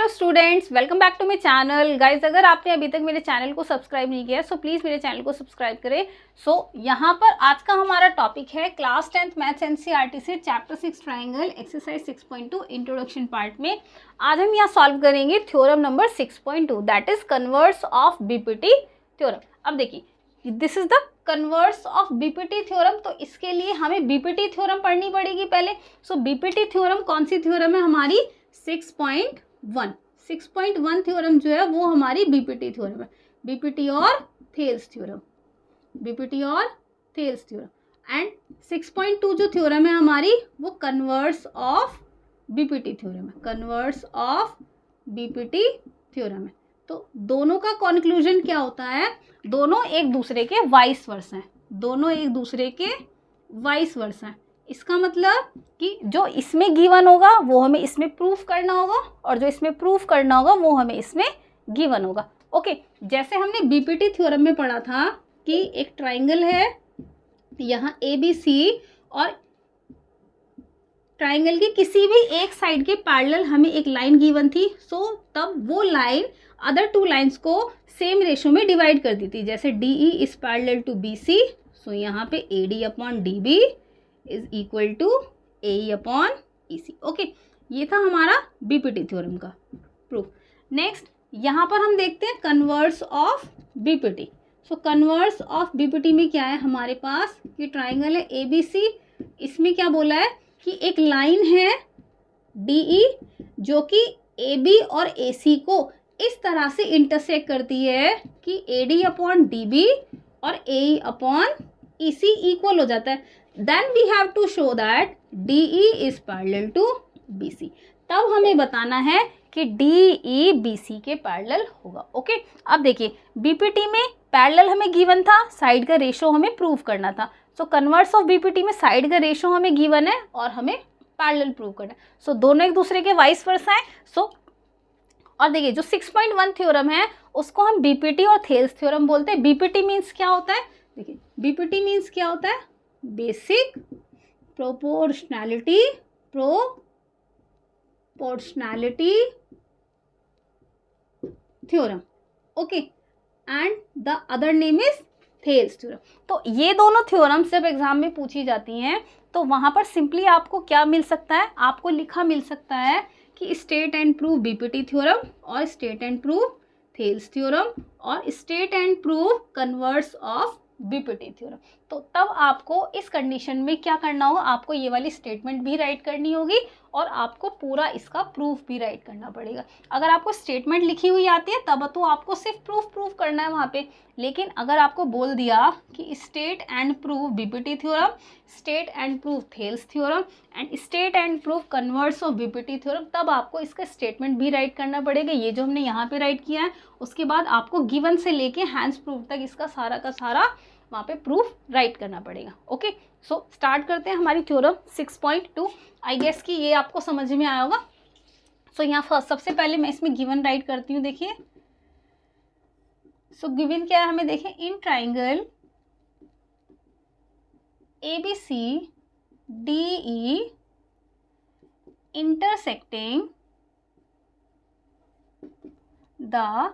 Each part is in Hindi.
Hello students, welcome back to my channel. Guys, अगर आपने अभी तक मेरे चैनल को सब्सक्राइब नहीं किया सो प्लीज़ मेरे चैनल को सब्सक्राइब करें। यहाँ पर आज का हमारा टॉपिक है क्लास 10th मैथ्स एनसीईआरटी से chapter 6 triangle exercise 6.2 introduction part में। आज हम यहाँ सॉल्व करेंगे theorem number 6.2 that is converse of BPT theorem. अब देखिए, this is the converse of BPT theorem, तो इसके लिए हमें बीपीटी थ्योरम पढ़नी पड़ेगी पहले। सो बीपीटी थ्योरम कौन सी थ्योरम है? हमारी 6.1 थ्योरम जो है वो हमारी बीपीटी थ्योरम है, बीपीटी और थेल्स थ्योरम, बीपीटी और थेल्स थ्योरम। एंड 6.2 जो थ्योरम है हमारी वो कन्वर्स ऑफ बीपीटी थ्योरम है, कन्वर्स ऑफ बीपीटी थ्योरम है। तो दोनों का कॉन्क्लूजन क्या होता है? दोनों एक दूसरे के वाइस वर्सा हैं, दोनों एक दूसरे के वाइस वर्सा हैं। इसका मतलब कि जो इसमें गिवन होगा वो हमें इसमें प्रूफ करना होगा और जो इसमें प्रूफ करना होगा वो हमें इसमें गिवन होगा। ओके, जैसे हमने बीपीटी थ्योरम में पढ़ा था कि एक ट्राइंगल है यहाँ ABC और ट्राइंगल की किसी भी एक साइड के पैरेलल हमें एक लाइन गिवन थी। सो तब वो लाइन अदर टू लाइंस को सेम रेशो में डिवाइड कर दी थी। जैसे DE is parallel to BC, so यहाँ पे AD upon DB is equal to AE upon EC। Okay, ये था हमारा बीपीटी थ्योरम का प्रूफ। नेक्स्ट यहाँ पर हम देखते हैं converse of BPT. So converse of BPT में क्या है हमारे पास कि ट्राइंगल है ABC, इसमें क्या बोला है कि एक लाइन है DE जो कि AB और AC को इस तरह से इंटरसेक्ट करती है कि AD अपॉन DB और AE अपॉन EC इक्वल हो जाता है। Then we have to show that DE is parallel to BC। तब हमें बताना है कि DE BC के पैरेलल होगा। ओके, अब देखिए बीपीटी में पैरेलल हमें गिवन था, साइड का रेशो हमें प्रूव करना था। सो कन्वर्स ऑफ बीपीटी में साइड का रेशो हमें गिवन है और हमें पैरेलल प्रूव करना है। सो दोनों एक दूसरे के वाइस वर्सा हैं। सो और देखिए जो 6.1 थ्योरम है उसको हम बीपीटी और थेल्स थ्योरम बोलते हैं। बीपीटी मीन्स क्या होता है? देखिए बीपीटी मीन्स क्या होता है? Basic proportionality theorem. Okay, and the other name is Thales theorem. तो ये दोनों थ्योरम जब एग्जाम में पूछी जाती हैं तो वहां पर सिंपली आपको क्या मिल सकता है? आपको लिखा मिल सकता है कि state and prove BPT theorem और state and prove Thales theorem और state and prove converse of BPT theorem. तो तब आपको इस कंडीशन में क्या करना होगा? आपको ये वाली स्टेटमेंट भी राइट करनी होगी और आपको पूरा इसका प्रूफ भी राइट करना पड़ेगा। अगर आपको स्टेटमेंट लिखी हुई आती है तब तो आपको सिर्फ प्रूफ करना है वहाँ पे, लेकिन अगर आपको बोल दिया कि state and prove BPT theorem, state and prove Thales theorem and state and prove converse of BPT theorem, तब आपको इसका स्टेटमेंट भी राइट करना पड़ेगा। ये जो हमने यहाँ पे राइट किया है उसके बाद आपको गिवन से लेके हैंड्स प्रूफ तक इसका सारा का सारा वहाँ पे प्रूफ राइट करना पड़ेगा। ओके, सो स्टार्ट करते हैं हमारी थ्योरम 6.2। आई गेस कि ये आपको समझ में आया होगा। सो यहाँ फर्स्ट सबसे पहले मैं इसमें गिवन राइट करती हूँ। देखिए सो गिवन क्या है हमें? देखें, in triangle ABC DE intersecting the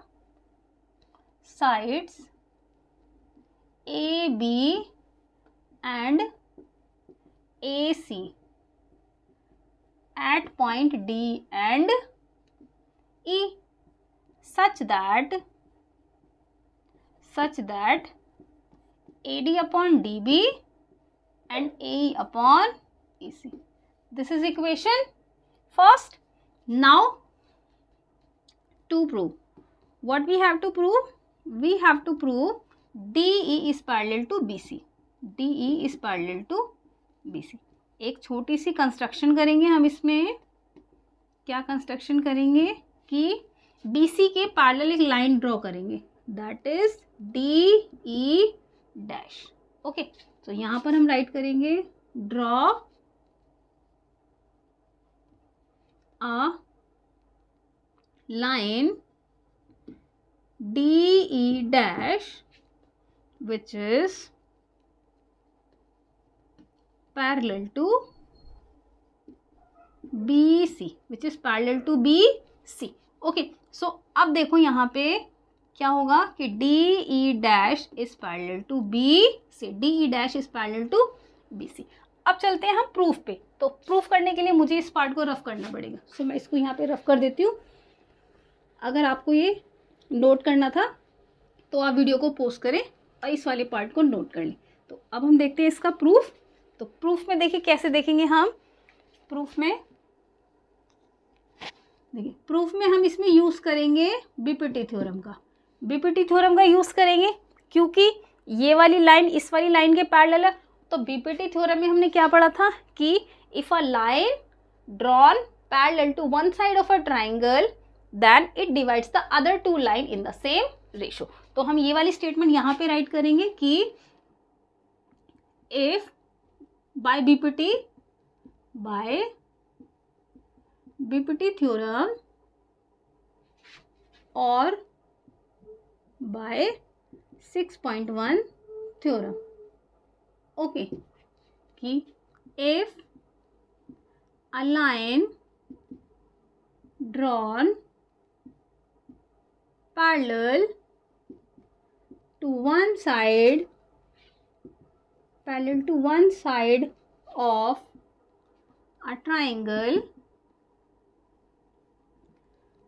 sides AB and AC at point D and E such that AD upon DB and AE upon EC. This is equation first. Now to prove, what we have to prove? We have to prove DE is parallel to BC. DE is parallel to BC. एक छोटी सी कंस्ट्रक्शन करेंगे हम इसमें। क्या कंस्ट्रक्शन करेंगे कि BC के पैरेलल एक लाइन ड्रॉ करेंगे, that is DE dash. Okay, तो यहाँ पर हम राइट करेंगे draw a line DE dash which is parallel to BC, which is parallel to BC. Okay, so अब देखो यहाँ पे क्या होगा कि D E dash is parallel to B C, D E dash is parallel to B C. अब चलते हैं हम प्रूफ पे। तो प्रूफ करने के लिए मुझे इस पार्ट को रफ करना पड़ेगा, सो मैं इसको यहाँ पे रफ कर देती हूँ। अगर आपको ये नोट करना था तो आप वीडियो को पॉज करें और इस वाले पार्ट को नोट कर लें। तो अब हम देखते हैं इसका प्रूफ। तो प्रूफ में देखिए कैसे देखेंगे हम, प्रूफ में देखिए, प्रूफ में हम इसमें यूज़ करेंगे बीपीटी थ्योरम का। बीपीटी थ्योरम का यूज़ करेंगे क्योंकि ये वाली लाइन इस वाली लाइन के पैरेलल है। तो बीपीटी थ्योरम में हमने क्या पढ़ा था कि if a line drawn parallel to one side of a triangle then it divides the other two line in the same ratio. तो हम ये वाली स्टेटमेंट यहाँ पे राइट करेंगे कि इफ बाय बीपीटी थ्योरम और बाय 6.1 थ्योरम, ओके, कि if a line drawn parallel to one side of a triangle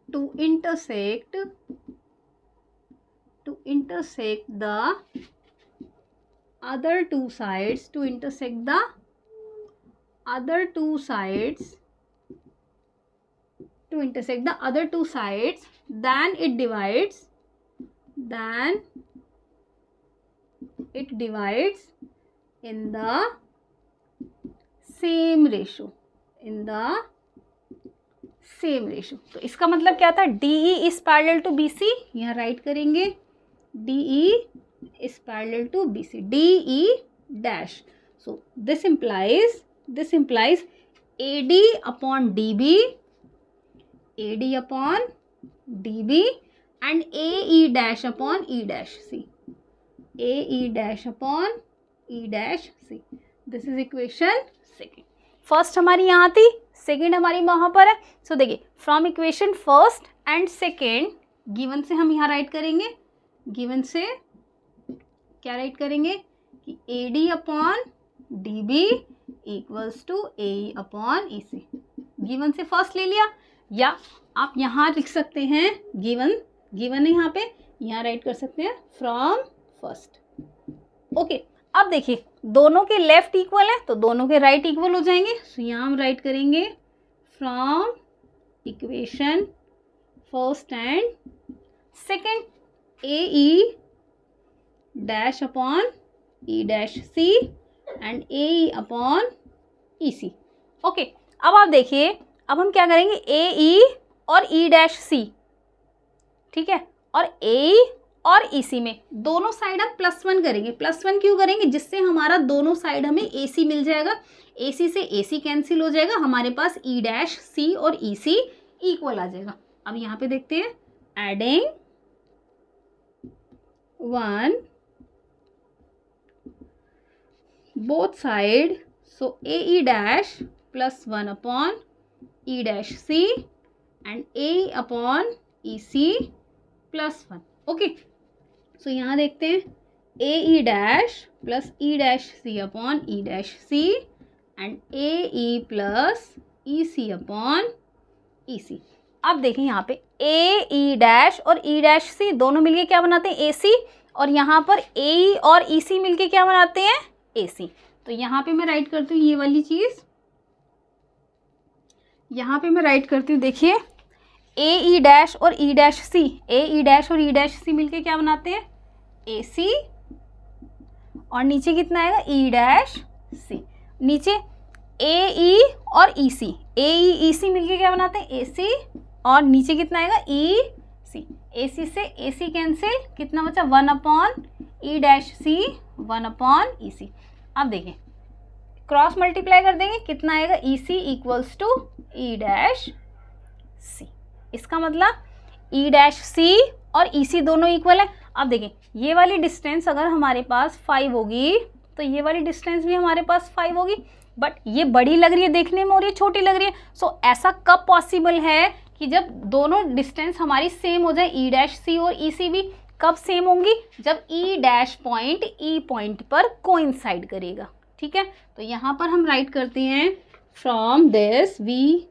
to intersect the other two sides, then it divides in the same ratio, तो इसका मतलब क्या था, DE is parallel to BC, यहाँ राइट करेंगे DE is parallel to BC, DE dash, so this implies AD upon DB and AE dash upon E dash C, AE dash upon E dash C. This is equation second. First हमारी यहाँ थी, सेकेंड हमारी वहाँ पर है। सो देखिए, from equation first and second given से हम यहाँ राइट करेंगे, गिवन से क्या राइट करेंगे कि AD upon DB equals to AE upon EC। Given से फर्स्ट ले लिया, या आप यहाँ लिख सकते हैं गिवन है यहाँ पे, यहाँ राइट कर सकते हैं फ्रॉम फर्स्ट। ओके, अब देखिए दोनों के लेफ्ट इक्वल है तो दोनों के राइट इक्वल हो जाएंगे। सो यहाँ हम राइट करेंगे from equation first and second AE dash upon E dash C and AE upon EC। Okay, अब आप देखिए, अब हम क्या करेंगे, AE और E डैश C, ठीक है, और AE और EC में दोनों साइड हम +1 करेंगे। +1 क्यों करेंगे, जिससे हमारा दोनों साइड हमें AC मिल जाएगा, AC से AC कैंसिल हो जाएगा, हमारे पास E डैश C और EC इक्वल आ जाएगा। अब यहाँ पे देखते हैं, adding 1 both side, so AE dash +1 upon E dash C and AE upon EC +1। Okay, so यहाँ देखते हैं AE dash plus E dash C upon E dash C and AE plus EC upon EC। अब देखें यहाँ पे AE डैश और E डैश C दोनों मिलके क्या बनाते हैं, AC, और यहाँ पर AE और EC मिलके क्या बनाते हैं, AC। तो यहाँ पे मैं राइट करती हूँ ये वाली चीज़, यहाँ पे मैं राइट करती हूँ, देखिए AE डैश और E dash C, AE dash और E डैश C मिलके क्या बनाते हैं, AC, और नीचे कितना आएगा, E डैश C। नीचे AE और EC, AE EC मिलके क्या बनाते हैं, AC, और नीचे कितना आएगा, EC। AC से AC कैंसिल, कितना बचा, 1 upon E dash C, 1 upon EC। अब देखें क्रॉस मल्टीप्लाई कर देंगे, कितना आएगा, EC equals to E dash C। इसका मतलब E डैश C और EC दोनों इक्वल है। अब देखें ये वाली डिस्टेंस अगर हमारे पास 5 होगी तो ये वाली डिस्टेंस भी हमारे पास 5 होगी, बट ये बड़ी लग रही है देखने में और ये छोटी लग रही है। सो ऐसा कब पॉसिबल है कि जब दोनों डिस्टेंस हमारी सेम हो जाए, ई डैश सी और ई सी भी, कब सेम होंगी? जब ई डैश पॉइंट ई पॉइंट पर कोइंसाइड करेगा। ठीक है, तो यहाँ पर हम राइट करते हैं from this we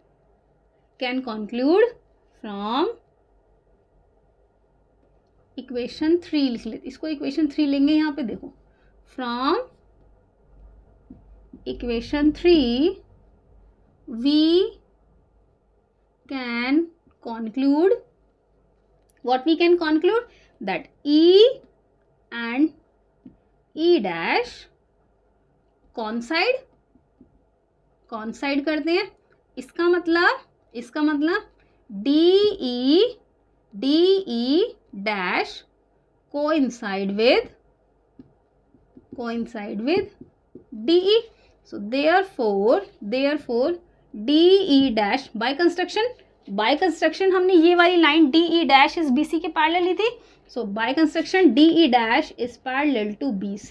can conclude, from equation 3 लिख लेते, इसको इक्वेशन 3 लेंगे यहाँ पे, देखो from equation 3 we can conclude, what we can conclude, that E and E dash coincide करते हैं। इसका मतलब DE dash coincide with DE. So therefore DE dash by construction हमने ये वाली लाइन DE dash इस BC के पैरेलल ली थी। So by construction DE dash is parallel to BC.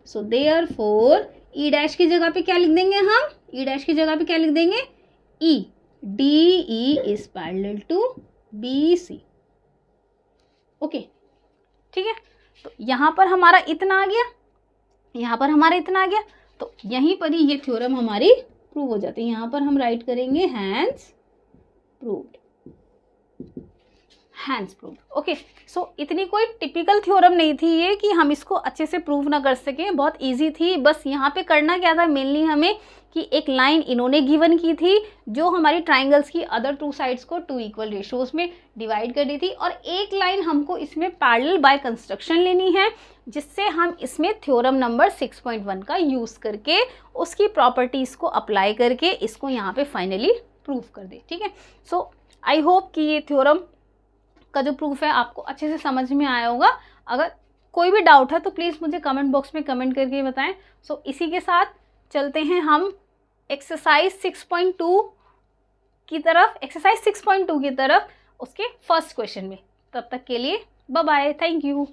So therefore E dash की जगह पे क्या लिख देंगे हम? E dash की जगह पे क्या लिख देंगे? E. DE is parallel to BC. Okay, ठीक है। तो यहाँ पर हमारा इतना आ गया, तो यहीं पर ही ये थ्योरम हमारी प्रूव हो जाती है। यहाँ पर हम राइट करेंगे हैंस प्रूव्ड। ओके, सो इतनी कोई टिपिकल थ्योरम नहीं थी ये कि हम इसको अच्छे से प्रूव ना कर सकें, बहुत इजी थी। बस यहाँ पे करना क्या था मेनली हमें, कि एक लाइन इन्होंने गिवन की थी जो हमारी ट्राइंगल्स की अदर टू साइड्स को 2 इक्वल रेशोज में डिवाइड कर दी थी, और एक लाइन हमको इसमें पैरेलल बाय कंस्ट्रक्शन लेनी है, जिससे हम इसमें थ्योरम नंबर 6.1 का यूज़ करके उसकी प्रॉपर्टीज़ को अप्लाई करके इसको यहाँ पे फाइनली प्रूव कर दे। ठीक है, सो आई होप कि ये थ्योरम का जो प्रूफ है आपको अच्छे से समझ में आया होगा। अगर कोई भी डाउट है तो प्लीज़ मुझे कमेंट बॉक्स में कमेंट करके बताएं। सो इसी के साथ चलते हैं हम एक्सरसाइज 6.2 की तरफ, उसके फर्स्ट क्वेश्चन में। तब तक के लिए बाय बाय, थैंक यू।